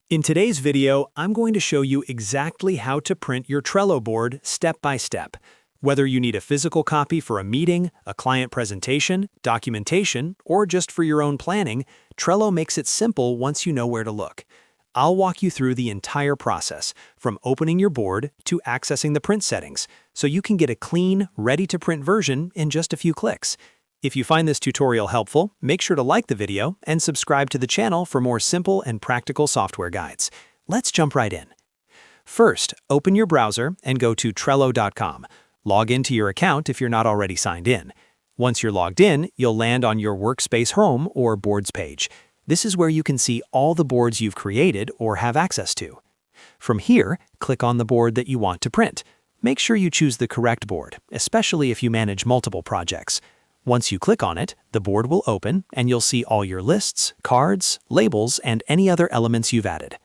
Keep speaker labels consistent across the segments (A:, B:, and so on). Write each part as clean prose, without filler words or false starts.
A: In today's video, I'm going to show you exactly how to print your Trello board step by step. Whether you need a physical copy for a meeting, a client presentation, documentation, or just for your own planning, Trello makes it simple once you know where to look. I'll walk you through the entire process, from opening your board to accessing the print settings, so you can get a clean, ready-to-print version in just a few clicks. If you find this tutorial helpful, make sure to like the video and subscribe to the channel for more simple and practical software guides. Let's jump right in. First, open your browser and go to Trello.com. Log into your account if you're not already signed in. Once you're logged in, you'll land on your Workspace Home or Boards page. This is where you can see all the boards you've created or have access to. From here, click on the board that you want to print. Make sure you choose the correct board, especially if you manage multiple projects. Once you click on it, the board will open and you'll see all your lists, cards, labels, and any other elements you've added.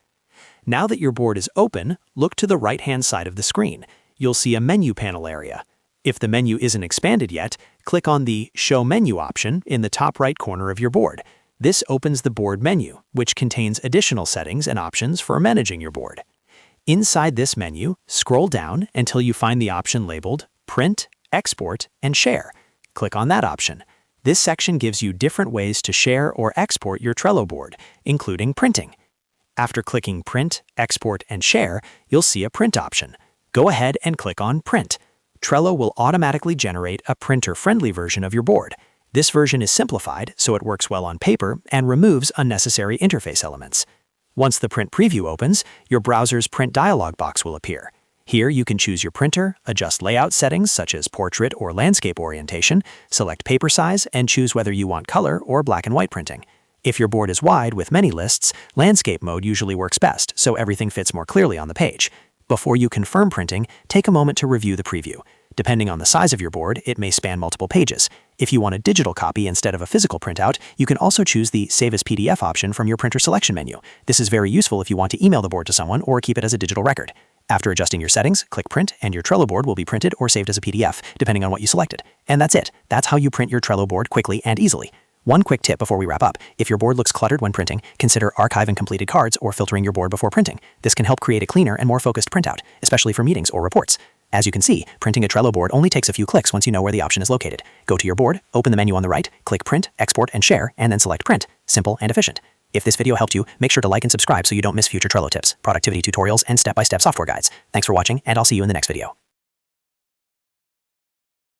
A: Now that your board is open, look to the right-hand side of the screen. You'll see a menu panel area. If the menu isn't expanded yet, click on the Show Menu option in the top right corner of your board. This opens the board menu, which contains additional settings and options for managing your board. Inside this menu, scroll down until you find the option labeled Print, Export, and Share. Click on that option. This section gives you different ways to share or export your Trello board, including printing. After clicking Print, Export, and Share, you'll see a print option. Go ahead and click on Print. Trello will automatically generate a printer-friendly version of your board. This version is simplified, so it works well on paper and removes unnecessary interface elements. Once the print preview opens, your browser's print dialog box will appear. Here you can choose your printer, adjust layout settings such as portrait or landscape orientation, select paper size, and choose whether you want color or black and white printing. If your board is wide with many lists, landscape mode usually works best, so everything fits more clearly on the page. Before you confirm printing, take a moment to review the preview. Depending on the size of your board, it may span multiple pages. If you want a digital copy instead of a physical printout, you can also choose the Save as PDF option from your printer selection menu. This is very useful if you want to email the board to someone or keep it as a digital record. After adjusting your settings, click Print, and your Trello board will be printed or saved as a PDF, depending on what you selected. And that's it. That's how you print your Trello board quickly and easily. One quick tip before we wrap up: if your board looks cluttered when printing, consider archiving completed cards or filtering your board before printing. This can help create a cleaner and more focused printout, especially for meetings or reports. As you can see, printing a Trello board only takes a few clicks once you know where the option is located. Go to your board, open the menu on the right, click Print, Export, and Share, and then select Print. Simple and efficient. If this video helped you, make sure to like and subscribe so you don't miss future Trello tips, productivity tutorials, and step-by-step software guides. Thanks for watching, and I'll see you in the next video.